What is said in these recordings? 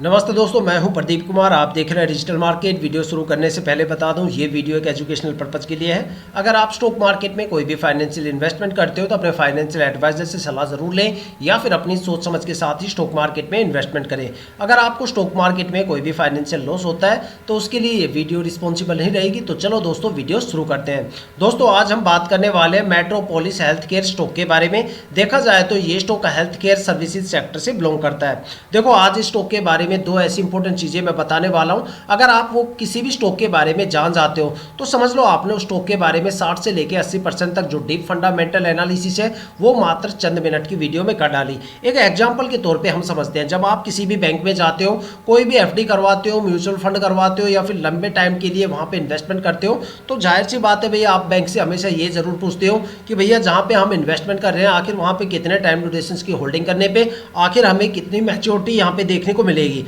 नमस्ते दोस्तों, मैं हूं प्रदीप कुमार। आप देख रहे हैं डिजिटल मार्केट। वीडियो शुरू करने से पहले बता दूं, ये वीडियो एक एजुकेशनल पर्पज़ के लिए है। अगर आप स्टॉक मार्केट में कोई भी फाइनेंशियल इन्वेस्टमेंट करते हो तो अपने फाइनेंशियल एडवाइजर से सलाह ज़रूर लें या फिर अपनी सोच समझ के साथ ही स्टॉक मार्केट में इन्वेस्टमेंट करें। अगर आपको स्टॉक मार्केट में कोई भी फाइनेंशियल लॉस होता है तो उसके लिए ये वीडियो रिस्पॉन्सिबल नहीं रहेगी। तो चलो दोस्तों, वीडियो शुरू करते हैं। दोस्तों, आज हम बात करने वाले हैं मेट्रोपोलिस हेल्थ केयर स्टॉक के बारे में। देखा जाए तो ये stock health care services sector से बिलोंग करता है। देखो, आज इस स्टॉक के बारे में दो ऐसी इंपॉर्टेंट चीजें मैं बताने वाला हूं। अगर आप वो किसी भी स्टॉक के बारे में जान जाते हो तो समझ लो आपने उस स्टॉक के बारे में 60 से लेकर 80% तक जो डीप फंडामेंटल एनालिसिस है वो मात्र चंद मिनट की वीडियो में कर डाली। एक एग्जांपल के तौर पे हम समझते हैं, जब आप किसी भी बैंक में जाते हो, कोई भी एफडी करवाते हो, म्यूचुअल फंड करवाते हो या फिर लंबे टाइम के लिए वहां पे इन्वेस्टमेंट करते हो, तो जाहिर सी बात है भैया, आप बैंक से हमेशा ये जरूर पूछते हो कि भैया जहां पे हम इन्वेस्टमेंट कर रहे हैं आखिर वहां पे कितने टाइम ड्यूरेशन की होल्डिंग करने पे आखिर हमें कितनी मैच्योरिटी यहाँ पे देखने को मिलेगी।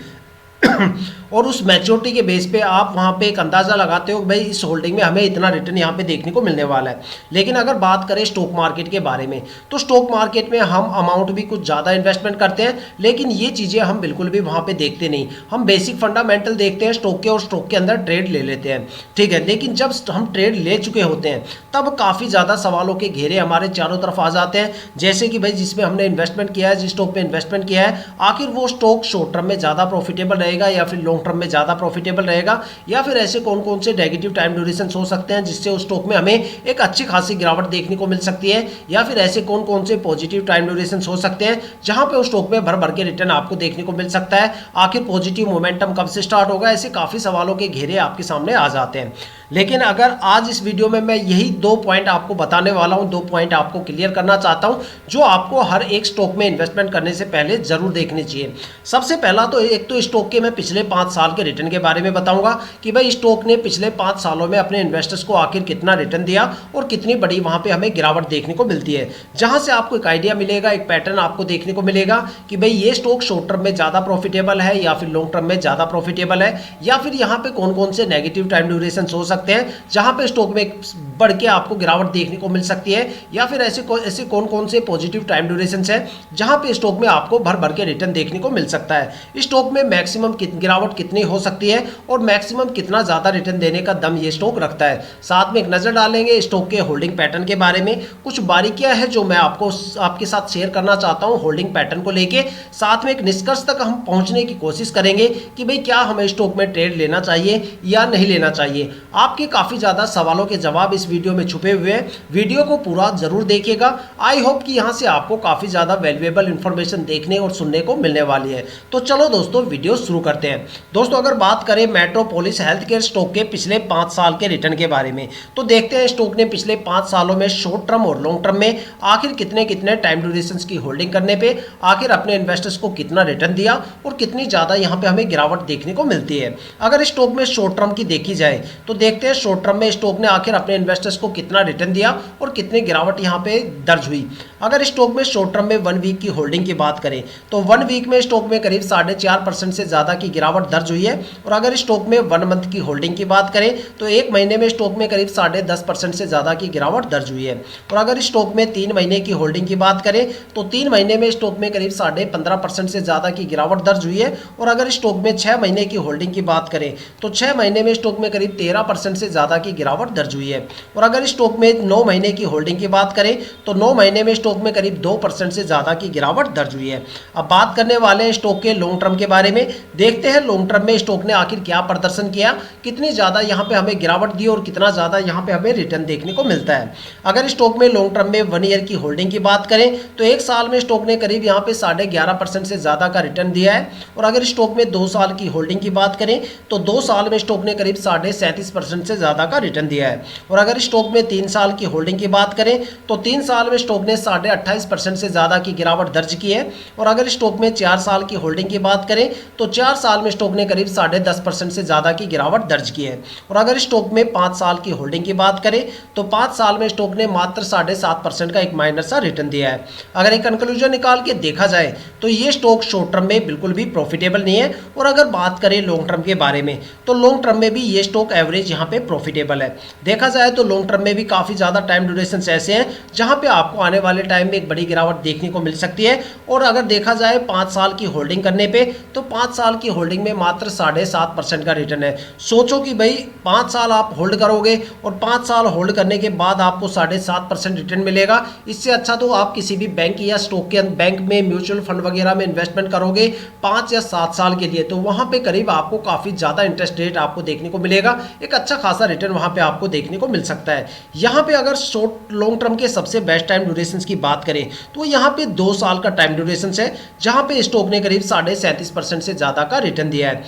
और उस मैच्योरिटी के बेस पे आप वहाँ पे एक अंदाज़ा लगाते हो भाई इस होल्डिंग में हमें इतना रिटर्न यहाँ पे देखने को मिलने वाला है। लेकिन अगर बात करें स्टॉक मार्केट के बारे में, तो स्टॉक मार्केट में हम अमाउंट भी कुछ ज़्यादा इन्वेस्टमेंट करते हैं, लेकिन ये चीज़ें हम बिल्कुल भी वहाँ पे देखते नहीं। हम बेसिक फंडामेंटल देखते हैं स्टॉक के और स्टॉक के अंदर ट्रेड ले लेते हैं, ठीक है। लेकिन जब हम ट्रेड ले चुके होते हैं तब काफ़ी ज़्यादा सवालों के घेरे हमारे चारों तरफ आ जाते हैं, जैसे कि भाई जिसमें हमने इन्वेस्टमेंट किया है, जिस स्टॉक में इन्वेस्टमेंट किया है, आखिर वो स्टॉक शॉर्ट टर्म में ज़्यादा प्रॉफिटेबल रहेगा या फिर लॉन्ग टर्म में ज़्यादा प्रॉफिटेबल रहेगा, या फिर ऐसे कौन कौन से नेगेटिव टाइम ड्यूरेशन हो सकते हैं जिससे उस स्टॉक में हमें एक अच्छी खासी गिरावट देखने को मिल सकती है, या फिर ऐसे कौन कौन से पॉजिटिव टाइम ड्यूरेशन हो सकते हैं जहां पे उस स्टॉक में भर भर के रिटर्न आपको देखने को मिल सकता है। आखिर पॉजिटिव मोमेंटम कब से स्टार्ट होगा, ऐसे काफ़ी सवालों के घेरे आपके सामने आ जाते हैं। लेकिन अगर आज इस वीडियो में मैं यही दो पॉइंट आपको बताने वाला हूं, दो पॉइंट आपको क्लियर करना चाहता हूं जो आपको हर एक स्टॉक में इन्वेस्टमेंट करने से पहले जरूर देखनी चाहिए। सबसे पहला तो एक तो स्टॉक के मैं पिछले 5 साल के रिटर्न के बारे में बताऊंगा कि भाई स्टॉक ने पिछले 5 सालों में अपने इन्वेस्टर्स को आखिर कितना रिटर्न दिया और कितनी बड़ी वहां पे हमें गिरावट देखने को मिलती है, जहां से आपको एक आइडिया मिलेगा, एक पैटर्न आपको देखने को मिलेगा कि भाई ये स्टॉक शॉर्ट टर्म में ज़्यादा प्रॉफिटेबल है या फिर लॉन्ग टर्म में ज़्यादा प्रॉफिटेबल है, या फिर यहाँ पे कौन कौन से नेगेटिव टाइम ड्यूरेशन हो सकते हैं जहां पे स्टॉक में बढ़ के आपको गिरावट देखने को मिल सकती है, या फिर ऐसे कौन कौन से पॉजिटिव टाइम ड्यूरेशन है जहां पे स्टॉक में आपको भर भर के रिटर्न देखने को मिल सकता है। स्टॉक में मैक्सिमम गिरावट कितनी हो सकती है और मैक्सिमम कितना ज़्यादा रिटर्न देने का दम ये स्टॉक रखता है। साथ में एक नज़र डालेंगे स्टॉक के होल्डिंग पैटर्न के बारे में। कुछ बारीकियां हैं जो मैं आपके साथ शेयर करना चाहता हूं होल्डिंग पैटर्न को लेके। साथ में एक निष्कर्ष तक हम पहुंचने की कोशिश करेंगे कि भाई क्या हमें स्टॉक में ट्रेड लेना चाहिए या नहीं लेना चाहिए। आपके काफ़ी ज़्यादा सवालों के जवाब इस वीडियो में छुपे हुए हैं। वीडियो को पूरा जरूर देखिएगा। आई होप कि यहाँ से आपको काफ़ी ज़्यादा वैल्यूएबल इंफॉर्मेशन देखने और सुनने को मिलने वाली है। तो चलो दोस्तों, वीडियो शुरू करते हैं। दोस्तों, अगर बात करें मेट्रोपोलिस हेल्थ केयर स्टॉक के पिछले 5 साल के रिटर्न के बारे में, तो देखते हैं स्टॉक ने पिछले 5 सालों में शॉर्ट टर्म और लॉन्ग टर्म में आखिर कितने कितने टाइम ड्यूरेशन की होल्डिंग करने पे आखिर अपने इन्वेस्टर्स को कितना रिटर्न दिया और कितनी ज़्यादा यहाँ पे हमें गिरावट देखने को मिलती है। अगर स्टॉक में शॉर्ट टर्म की देखी जाए तो देखते हैं शॉर्ट टर्म में स्टॉक ने आखिर अपने इन्वेस्टर्स को कितना रिटर्न दिया और कितनी गिरावट यहाँ पे दर्ज हुई। अगर स्टॉक में शॉर्ट टर्म में 1 वीक की होल्डिंग की बात करें तो 1 वीक में स्टॉक में करीब 4.5% से ज़्यादा की गिरावट दर्ज हुई है। और अगर स्टॉक में 1 मंथ की होल्डिंग की बात करें तो 1 महीने में स्टॉक में करीब 10.5% से ज़्यादा की गिरावट दर्ज हुई है। और अगर स्टॉक में 3 महीने की होल्डिंग की बात करें तो 3 महीने में स्टॉक में करीब 15.5% से ज़्यादा की गिरावट दर्ज हुई है। और अगर स्टॉक में 6 महीने की होल्डिंग की बात करें तो 6 महीने में स्टॉक में करीब 13% से ज़्यादा की गिरावट दर्ज हुई है। और अगर स्टॉक में 9 महीने की होल्डिंग की बात करें तो 9 महीने में स्टॉक में करीब 2% से ज़्यादा की गिरावट दर्ज हुई है। अब बात करने वाले हैं स्टॉक के लॉन्ग टर्म के बारे में। देखते हैं लॉन्ग टर्म में स्टॉक ने आखिर क्या प्रदर्शन किया, कितनी ज़्यादा यहाँ पे हमें गिरावट दी और कितना ज़्यादा यहाँ पे हमें रिटर्न देखने को मिलता है। अगर स्टॉक में लॉन्ग टर्म में 1 ईयर की होल्डिंग की बात करें तो 1 साल में स्टॉक ने करीब यहाँ पे 11.5% से ज़्यादा का रिटर्न दिया है। और अगर स्टॉक में 2 साल की होल्डिंग की बात करें तो 2 साल में स्टॉक ने करीब 37.5% से ज़्यादा का रिटर्न दिया है। और अगर स्टॉक में 3 साल की होल्डिंग की बात करें तो 3 साल में स्टॉक ने 28.5% से ज़्यादा की गिरावट दर्ज की है। और अगर स्टॉक में 4 साल की होल्डिंग की बात करें तो 4 साल में स्टॉक ने करीब 10.5% से ज़्यादा की गिरावट दर्ज की है। और अगर स्टॉक में 5 साल की होल्डिंग की बात करें तो 5 साल में स्टॉक ने मात्र 7.5% का एक माइनर सा रिटर्न दिया है। अगर एक कंक्लूजन निकाल के देखा जाए तो ये स्टॉक शॉर्ट टर्म में बिल्कुल भी प्रॉफिटेबल नहीं है। और अगर बात करें लॉन्ग टर्म के बारे में तो लॉन्ग टर्म में भी ये स्टॉक एवरेज यहाँ पे प्रॉफिटेबल है। देखा जाए तो लॉन्ग टर्म में भी काफ़ी ज़्यादा टाइम ड्यूरेशन ऐसे हैं जहाँ पे आपको आने वाले टाइम में एक बड़ी गिरावट देखने को मिल सकती है। और अगर देखा जाए 5 साल की होल्डिंग करने पे, तो 5 साल की होल्डिंग में मात्र 7.5% का रिटर्न है। सोचो कि भाई 5 साल आप होल्ड करोगे और 5 साल होल्ड करने के बाद आपको 7.5% रिटर्न मिलेगा। इससे अच्छा तो आप किसी भी बैंक या स्टॉक के बैंक में, म्यूचुअल फंड वगैरह में इन्वेस्टमेंट करोगे 5 या 7 साल के लिए, तो वहाँ पे करीब आपको काफ़ी ज़्यादा इंटरेस्ट रेट आपको देखने को मिलेगा, एक अच्छा खासा रिटर्न वहाँ पे आपको देखने को मिल सकता है। यहाँ पे अगर शॉर्ट लॉन्ग टर्म के सबसे बेस्ट टाइम ड्यूरेशन की बात करें तो यहाँ पे 2 साल का टाइम ड्यूरेशन है, जहाँ पे स्टॉक ने करीब 37.5% से ज़्यादा का रिटर्न दिया है।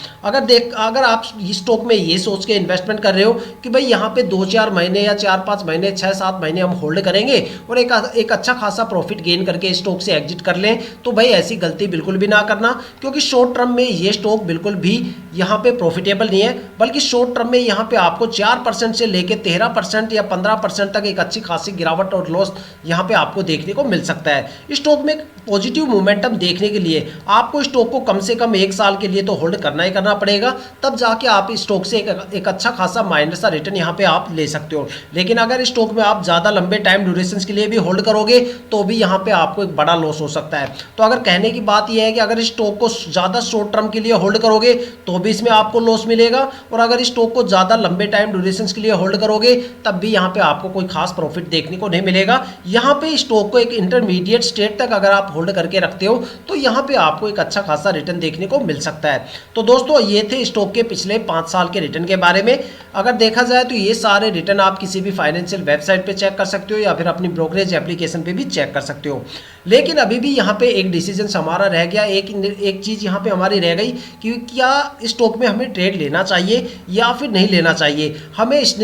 अगर आप स्टॉक में ये सोच के इन्वेस्टमेंट कर रहे हो कि भाई यहाँ पे 2-4 महीने या 4-5 महीने, 6-7 महीने हम होल्ड करेंगे और एक अच्छा खासा प्रॉफिट गेन करके स्टॉक से एग्जिट कर लें, तो भाई ऐसी गलती बिल्कुल भी ना करना, क्योंकि शॉर्ट टर्म में ये स्टॉक बिल्कुल भी यहाँ पे प्रॉफिटेबल नहीं है। बल्कि शॉर्ट टर्म में यहाँ पे आपको 4% से लेके 13% या 15% तक एक अच्छी खासी गिरावट और लॉस यहाँ पे आपको देखने को मिल सकता है। स्टॉक में पॉजिटिव मोमेंटम देखने के लिए आपको स्टॉक को कम से कम 1 साल के लिए तो होल्ड करना ही करना पड़ेगा, तब जाके आप स्टॉक से एक अच्छा खासा माइनस सा रिटर्न यहाँ पे आप ले सकते हो। लेकिन अगर स्टॉक में आप ज़्यादा लंबे टाइम ड्यूरेशन के लिए भी होल्ड करोगे तो भी यहाँ पे आपको एक बड़ा लॉस हो सकता है। तो अगर कहने की बात यह है कि अगर स्टॉक को ज़्यादा शॉर्ट टर्म के लिए होल्ड करोगे तो भी इसमें आपको लॉस मिलेगा, और अगर स्टॉक को ज़्यादा लंबे टाइम ड्यूरेशन के लिए होल्ड करोगे तब भी यहाँ पे आपको कोई खास प्रॉफिट देखने को नहीं मिलेगा। यहाँ पे स्टॉक को एक इंटरमीडिएट स्टेट तक अगर आप होल्ड करके रखते हो तो यहाँ पे आपको एक अच्छा खासा रिटर्न देखने को मिल सकता है। तो दोस्तों ये थे स्टॉक के पिछले 5 साल के रिटर्न के बारे में। अगर देखा जाए तो ये सारे रिटर्न आप किसी भी फाइनेंशियल वेबसाइट पे चेक कर सकते हो या फिर अपनी ब्रोकरेज एप्लीकेशन पे भी चेक कर सकते हो। लेकिन अभी भी यहाँ पे एक डिसीजन हमारा रह गया, एक चीज़ यहाँ पे हमारी रह गई कि क्या स्टॉक में हमें ट्रेड लेना चाहिए या फिर नहीं लेना चाहिए। हमें इस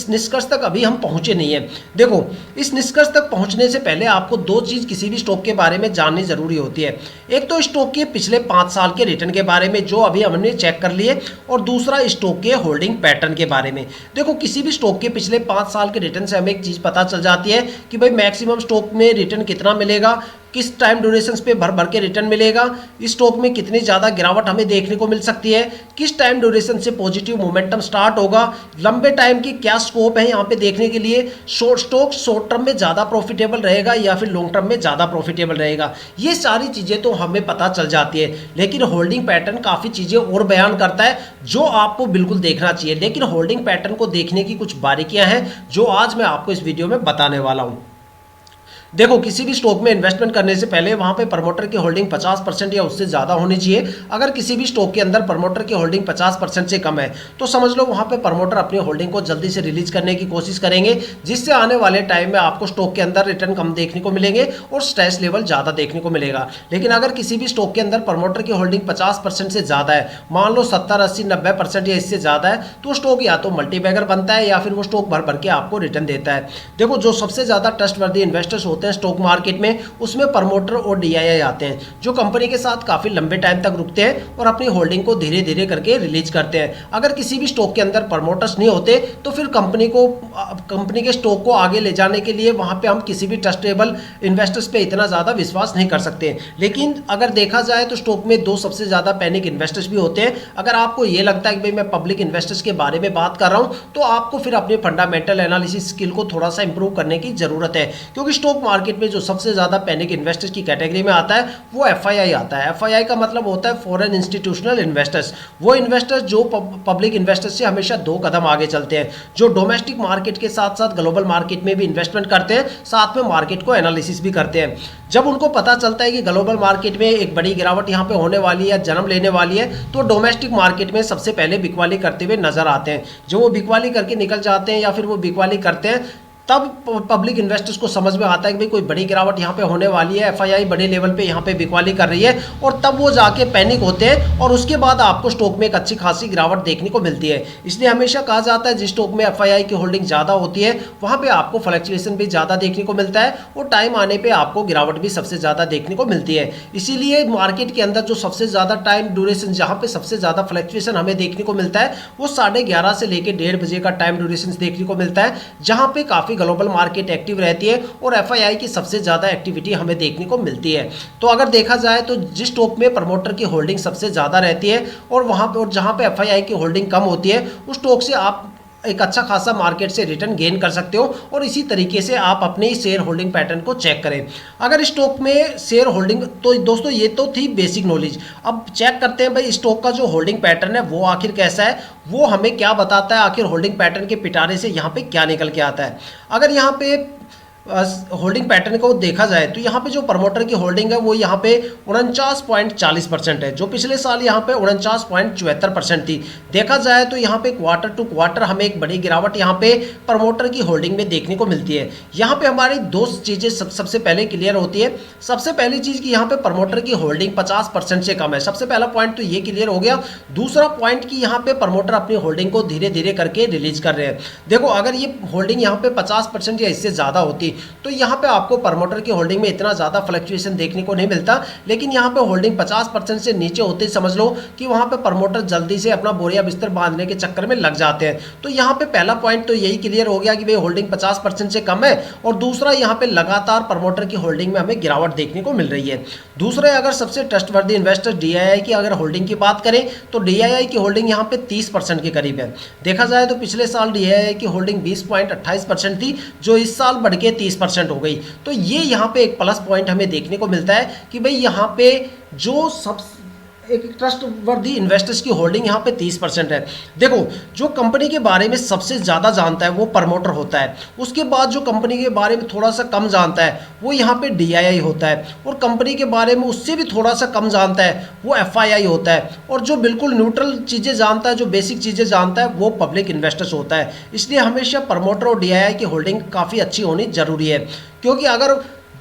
निष्कर्ष तक अभी हम पहुँचे नहीं है। देखो, इस निष्कर्ष तक पहुँचने से पहले आपको 2 चीज़ किसी भी स्टॉक के बारे में जाननी ज़रूरी होती है। एक तो स्टॉक के पिछले 5 साल के रिटर्न के बारे में जो अभी हमने चेक कर लिए, और दूसरा स्टॉक के होल्डिंग पैटर्न के बारे में। देखो, किसी भी स्टॉक के पिछले 5 साल के रिटर्न से हमें एक चीज़ पता चल जाती है कि भाई मैक्सिमम स्टॉक में रिटर्न कितना मिलेगा, किस टाइम ड्यूरेशन पे भर भर के रिटर्न मिलेगा, इस स्टॉक में कितनी ज़्यादा गिरावट हमें देखने को मिल सकती है, किस टाइम ड्यूरेशन से पॉजिटिव मोमेंटम स्टार्ट होगा, लंबे टाइम की क्या स्कोप है यहाँ पे देखने के लिए, स्टॉक शॉर्ट टर्म में ज़्यादा प्रॉफिटेबल रहेगा या फिर लॉन्ग टर्म में ज़्यादा प्रॉफिटेबल रहेगा। ये सारी चीज़ें तो हमें पता चल जाती है, लेकिन होल्डिंग पैटर्न काफ़ी चीज़ें और बयान करता है जो आपको बिल्कुल देखना चाहिए। लेकिन होल्डिंग पैटर्न को देखने की कुछ बारीकियाँ हैं जो आज मैं आपको इस वीडियो में बताने वाला हूँ। देखो, किसी भी स्टॉक में इन्वेस्टमेंट करने से पहले वहाँ पे प्रमोटर की होल्डिंग 50% या उससे ज़्यादा होनी चाहिए। अगर किसी भी स्टॉक के अंदर प्रमोटर की होल्डिंग 50% से कम है तो समझ लो वहाँ पे प्रमोटर अपनी होल्डिंग को जल्दी से रिलीज करने की कोशिश करेंगे, जिससे आने वाले टाइम में आपको स्टॉक के अंदर रिटर्न कम देखने को मिलेंगे और स्ट्रेस लेवल ज़्यादा देखने को मिलेगा। लेकिन अगर किसी भी स्टॉक के अंदर प्रमोटर की होल्डिंग 50% से ज़्यादा है, मान लो 70, 80, 90% या इससे ज़्यादा है, तो स्टॉक या तो मल्टीबैगर बनता है या फिर वो स्टॉक भर भर के आपको रिटर्न देता है। देखो, जो सबसे ज़्यादा ट्रस्टवर्दी इन्वेस्टर्स होते हैं स्टॉक मार्केट में, उसमें प्रमोटर और डीआईआई आते हैं, जो कंपनी के साथ काफी लंबे टाइम तक रुकते हैं और अपनी होल्डिंग को धीरे धीरे करके रिलीज करते हैं। अगर किसी भी स्टॉक के अंदर प्रमोटर्स नहीं होते तो फिर कंपनी के स्टॉक को आगे ले जाने के लिए वहां पे हम किसी भी ट्रस्टेबल इन्वेस्टर्स पे इतना ज्यादा विश्वास नहीं कर सकते। लेकिन अगर देखा जाए तो स्टॉक में 2 सबसे ज्यादा पैनिक इन्वेस्टर्स भी होते हैं। अगर आपको ये लगता है कि भाई मैं पब्लिक इन्वेस्टर्स के बारे में बात कर रहा हूं, तो आपको फिर अपने फंडामेंटल एनालिसिस स्किल को थोड़ा सा इंप्रूव करने की जरूरत है, क्योंकि स्टॉक मार्केट में जो सबसे ज़्यादा पैनिक इन्वेस्टर्स की कैटेगरी में आता है वो एफआईआई आता है। एफआईआई का मतलब होता है फॉरेन इंस्टीट्यूशनल इन्वेस्टर्स। वो इन्वेस्टर्स जो पब्लिक इन्वेस्टर्स से हमेशा 2 कदम आगे चलते हैं, जो डोमेस्टिक मार्केट के साथ साथ ग्लोबल मार्केट में भी इन्वेस्टमेंट करते हैं, साथ में मार्केट को एनालिसिस भी करते हैं। जब उनको पता चलता है कि ग्लोबल मार्केट में एक बड़ी गिरावट यहाँ पे होने वाली है या जन्म लेने वाली है, तो डोमेस्टिक मार्केट में सबसे पहले बिकवाली करते हुए नजर आते हैं। जो वो बिकवाली करके निकल जाते हैं या फिर वो बिकवाली करते हैं, तब पब्लिक इन्वेस्टर्स को समझ में आता है कि भाई कोई बड़ी गिरावट यहाँ पे होने वाली है, एफआईआई बड़े लेवल पे यहाँ पे बिकवाली कर रही है, और तब वो जाके पैनिक होते हैं और उसके बाद आपको स्टॉक में एक अच्छी खासी गिरावट देखने को मिलती है। इसलिए हमेशा कहा जाता है जिस स्टॉक में एफआईआई की होल्डिंग ज़्यादा होती है वहाँ पे आपको फ्लक्चुएशन भी ज़्यादा देखने को मिलता है और टाइम आने पर आपको गिरावट भी सबसे ज़्यादा देखने को मिलती है। इसीलिए मार्केट के अंदर जो सबसे ज़्यादा टाइम ड्यूरेशन, जहाँ पे सबसे ज़्यादा फ्लक्चुएशन हमें देखने को मिलता है, वो 11:30 से लेकर 1:30 बजे का टाइम ड्यूरेशन देखने को मिलता है, जहाँ पे काफ़ी ग्लोबल मार्केट एक्टिव रहती है और एफआईआई की सबसे ज़्यादा एक्टिविटी हमें देखने को मिलती है। तो अगर देखा जाए तो जिस स्टॉक में प्रमोटर की होल्डिंग सबसे ज़्यादा रहती है और वहाँ पे, और जहाँ पे एफआईआई की होल्डिंग कम होती है, उस स्टॉक से आप एक अच्छा खासा मार्केट से रिटर्न गेन कर सकते हो। और इसी तरीके से आप अपने शेयर होल्डिंग पैटर्न को चेक करें। अगर स्टॉक में शेयर होल्डिंग, तो दोस्तों ये तो थी बेसिक नॉलेज। अब चेक करते हैं भाई स्टॉक का जो होल्डिंग पैटर्न है वो आखिर कैसा है, वो हमें क्या बताता है, आखिर होल्डिंग पैटर्न के पिटारे से यहाँ पे क्या निकल के आता है। अगर यहाँ पे होल्डिंग पैटर्न को देखा जाए तो यहाँ पे जो प्रमोटर की होल्डिंग है वो यहाँ पे 49.40% है, जो पिछले साल यहाँ पे 49.74% थी। देखा जाए तो यहाँ पे क्वार्टर टू क्वार्टर हमें एक बड़ी गिरावट यहाँ पे प्रमोटर की होल्डिंग में देखने को मिलती है। यहाँ पे हमारी दो चीज़ें सबसे पहले क्लियर होती है। सबसे पहली चीज़ कि यहाँ पे प्रमोटर की होल्डिंग 50% से कम है, सबसे पहला पॉइंट तो ये क्लियर हो गया। दूसरा पॉइंट कि यहाँ पे प्रमोटर अपनी होल्डिंग को धीरे धीरे करके रिलीज कर रहे हैं। देखो अगर ये होल्डिंग यहाँ पे 50% या इससे ज़्यादा होती तो यहाँ पे आपको प्रमोटर की होल्डिंग में इतना ज़्यादा फ्लक्चुएशन देखने को नहीं मिलता, लेकिन यहाँ पे होल्डिंग 50% से नीचे होते ही समझ लो कि वहाँ पे प्रमोटर जल्दी से अपना बोरिया बिस्तर बांधने के चक्कर में लग जाते हैं। तो यहाँ पे पहला पॉइंट तो यही क्लियर हो गया कि भाई होल्डिंग 50% से कम है। और दूसरा यहाँ पे लगातार प्रमोटर की होल्डिंग में हमें गिरावट देखने को मिल रही है। दूसरे अगर सबसे ट्रस्टवर्दी इन्वेस्टर DII की अगर होल्डिंग की बात करें तो DII की होल्डिंग यहाँ पे 30% के करीब है। देखा जाए तो पिछले साल DII की होल्डिंग 20.28% थी, जो इस साल बढ़ के 30% हो गई। तो ये यहाँ पे एक प्लस पॉइंट हमें देखने को मिलता है कि भाई यहाँ पे जो सब एक ट्रस्टवर्दी इन्वेस्टर्स की होल्डिंग यहाँ पे 30% है। देखो जो कंपनी के बारे में सबसे ज़्यादा जानता है वो प्रमोटर होता है, उसके बाद जो कंपनी के बारे में थोड़ा सा कम जानता है वो यहाँ पे DII होता है, और कंपनी के बारे में उससे भी थोड़ा सा कम जानता है वो FII होता है, और जो बिल्कुल न्यूट्रल चीज़ें जानता है, जो बेसिक चीज़ें जानता है वो पब्लिक इन्वेस्टर्स होता है। इसलिए हमेशा प्रमोटर और DII की होल्डिंग काफ़ी अच्छी होनी ज़रूरी है,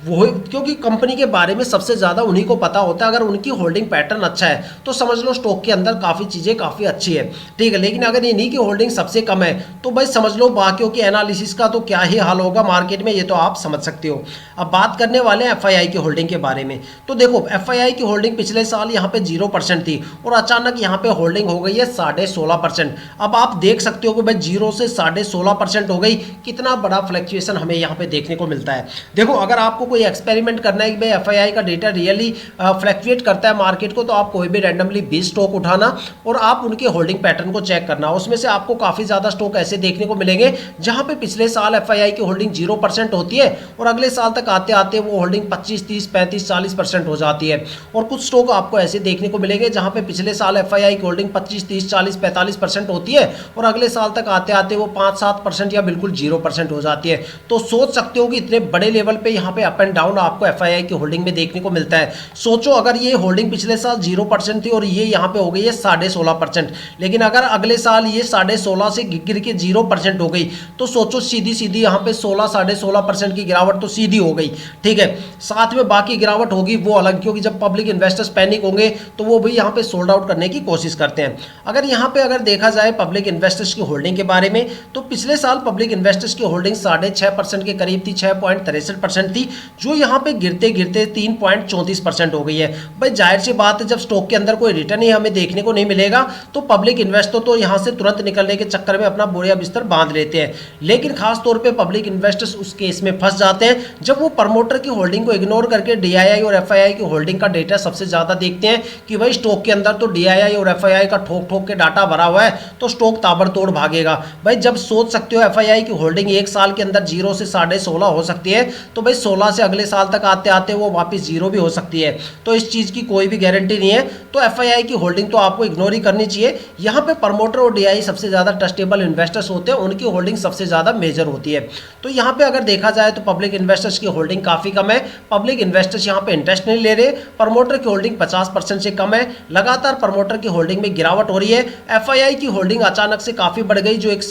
क्योंकि कंपनी के बारे में सबसे ज़्यादा उन्हीं को पता होता है। अगर उनकी होल्डिंग पैटर्न अच्छा है तो समझ लो स्टॉक के अंदर काफ़ी चीज़ें काफ़ी अच्छी है, ठीक है। लेकिन अगर इन्हीं की होल्डिंग सबसे कम है तो भाई समझ लो बाकियों की एनालिसिस का तो क्या ही हाल होगा मार्केट में, ये तो आप समझ सकते हो। अब बात करने वाले हैं FII की होल्डिंग के बारे में। तो देखो FII की होल्डिंग पिछले साल यहाँ पे 0% थी और अचानक यहाँ पे होल्डिंग हो गई है 16.5%। अब आप देख सकते हो कि भाई 0 से 16.5% हो गई, कितना बड़ा फ्लक्चुएशन हमें यहाँ पे देखने को मिलता है। देखो अगर आपको कोई एक्सपेरिमेंट करना है कि भाई FII का डेटा रियली फ्लक्चुएट करता है मार्केट को, तो आप कोई भी रैंडमली 20 स्टॉक उठाना और आप उनके होल्डिंग पैटर्न को चेक करना। उसमें से आपको काफ़ी ज़्यादा स्टॉक ऐसे देखने को मिलेंगे जहां पे पिछले साल FII की होल्डिंग 0% होती है और अगले साल तक आते आते वो होल्डिंग 25, 30, 35, 40% हो जाती है। और कुछ स्टॉक आपको ऐसे देखने को मिलेंगे जहां पे पिछले साल FII की होल्डिंग 25, 30, 40, 45% होती है और अगले साल तक आते आते वो 5-7% या बिल्कुल 0% हो जाती है। तो सोच सकते हो कि इतने बड़े लेवल पे यहाँ पे अप एंड डाउन आपको FII की होल्डिंग में देखने को मिलता है। सोचो अगर ये होल्डिंग पिछले साल 0% थी और ये यहाँ पे हो गई है 16.5%, लेकिन अगर अगले साल ये 16.5 से गिर के 0% हो गई तो सोचो सीधी सीधी यहाँ पे 16-16.5% की गिरावट तो सीधी हो गई, ठीक है। साथ में बाकी गिरावट होगी वो अलग, क्योंकि जब पब्लिक इन्वेस्टर्स पैनिक होंगे तो वो भी यहाँ पे सोल्ड आउट करने की कोशिश करते हैं। अगर यहाँ पे अगर देखा जाए पब्लिक इन्वेस्टर्स की होल्डिंग के बारे में तो पिछले साल पब्लिक इन्वेस्टर्स की होल्डिंग 6.5% के करीब थी, 6.63% थी, जो यहाँ पे गिरते गिरते 3.34% हो गई है। भाई जाहिर सी बात है जब स्टॉक के अंदर कोई रिटर्न ही हमें देखने को नहीं मिलेगा तो पब्लिक इन्वेस्टर तो यहाँ से तुरंत निकलने के चक्कर में अपना बोरिया बिस्तर बांध लेते हैं। लेकिन खास तौर पे पब्लिक इन्वेस्टर्स उस केस में फंस जाते हैं जब वो प्रमोटर की होल्डिंग को इग्नोर करके DII और FII की होल्डिंग का डेटा सबसे ज़्यादा देखते हैं कि भाई स्टॉक के अंदर तो DII और FII का ठोक ठोक के डाटा भरा हुआ है तो स्टॉक ताबड़तोड़ भागेगा। भाई जब सोच सकते हो FII की होल्डिंग एक साल के अंदर 0 से 16.5 हो सकती है तो भाई 16 से अगले साल तक आते आते वो वापस 0 भी हो सकती है। तो इस चीज़ की कोई भी गारंटी नहीं है। तो FII की होल्डिंग तो आपको इग्नोर ही करनी चाहिए। यहाँ पे प्रमोटर और DII सबसे ज़्यादा ट्रस्टेबल इन्वेस्टर्स होते हैं, उनकी होल्डिंग सबसे ज़्यादा मेजर होती है। तो यहाँ पे अगर देखा जाए तो पब्लिक इन्वेस्टर्स की होल्डिंग काफ़ी कम है, पब्लिक इन्वेस्टर्स यहाँ पे इंटरेस्ट नहीं ले रहे। प्रमोटर की होल्डिंग 50% से कम है, लगातार प्रमोटर की होल्डिंग में गिरावट हो रही है। FII की होल्डिंग अचानक से काफ़ी बढ़ गई, जो एक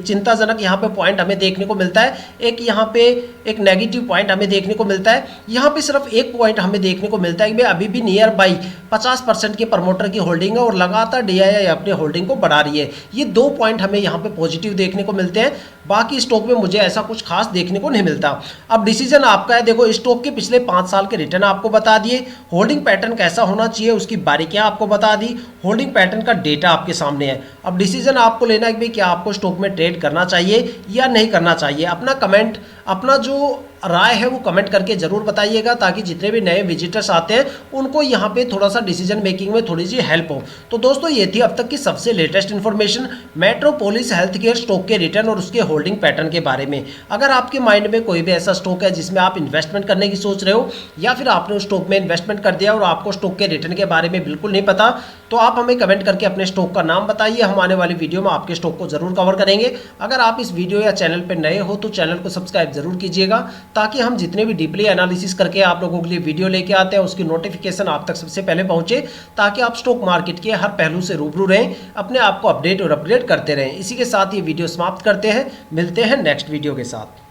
चिंताजनक यहाँ पे पॉइंट हमें देखने को मिलता है। एक यहाँ पे एक नेगेटिव पॉइंट हमें देखने को मिलता है। यहाँ पे सिर्फ एक पॉइंट हमें देखने को मिलता है कि अभी भी नियर बाई 50% के प्रमोटर की होल्डिंग है और लगातार DII अपने होल्डिंग को बढ़ा रही है। ये दो पॉइंट हमें यहाँ पे पॉजिटिव देखने को मिलते हैं। बाकी स्टॉक में मुझे ऐसा कुछ खास देखने को नहीं मिलता। अब डिसीजन आपका है। देखो स्टॉक के पिछले 5 साल के रिटर्न आपको बता दिए, होल्डिंग पैटर्न कैसा होना चाहिए उसकी बारीकियां आपको बता दी, होल्डिंग पैटर्न का डेटा आपके सामने है। अब डिसीजन आपको लेना है कि भाई क्या आपको स्टॉक में ट्रेड करना चाहिए या नहीं करना चाहिए। अपना कमेंट अपना जो राय है वो कमेंट करके ज़रूर बताइएगा, ताकि जितने भी नए विजिटर्स आते हैं उनको यहाँ पे थोड़ा सा डिसीजन मेकिंग में थोड़ी सी हेल्प हो। तो दोस्तों ये थी अब तक की सबसे latest information metropolis health care stock के रिटर्न और उसके होल्डिंग पैटर्न के बारे में। अगर आपके माइंड में कोई भी ऐसा स्टॉक है जिसमें आप इन्वेस्टमेंट करने की सोच रहे हो, या फिर आपने उस स्टॉक में इन्वेस्टमेंट कर दिया और आपको स्टॉक के रिटर्न के बारे में बिल्कुल नहीं पता, तो आप हमें कमेंट करके अपने स्टॉक का नाम बताइए। हम आने वाली वीडियो में आपके स्टॉक को जरूर कवर करेंगे। अगर आप इस वीडियो या चैनल पर नए हो तो चैनल को सब्सक्राइब जरूर कीजिएगा, ताकि हम जितने भी डीपली एनालिसिस करके आप लोगों के लिए वीडियो लेके आते हैं उसकी नोटिफिकेशन आप तक सबसे पहले पहुंचे, ताकि आप स्टॉक मार्केट के हर पहलू से रूबरू रहें, अपने आप को अपडेट और अपग्रेड करते रहें। इसी के साथ ये वीडियो समाप्त करते हैं, मिलते हैं नेक्स्ट वीडियो के साथ।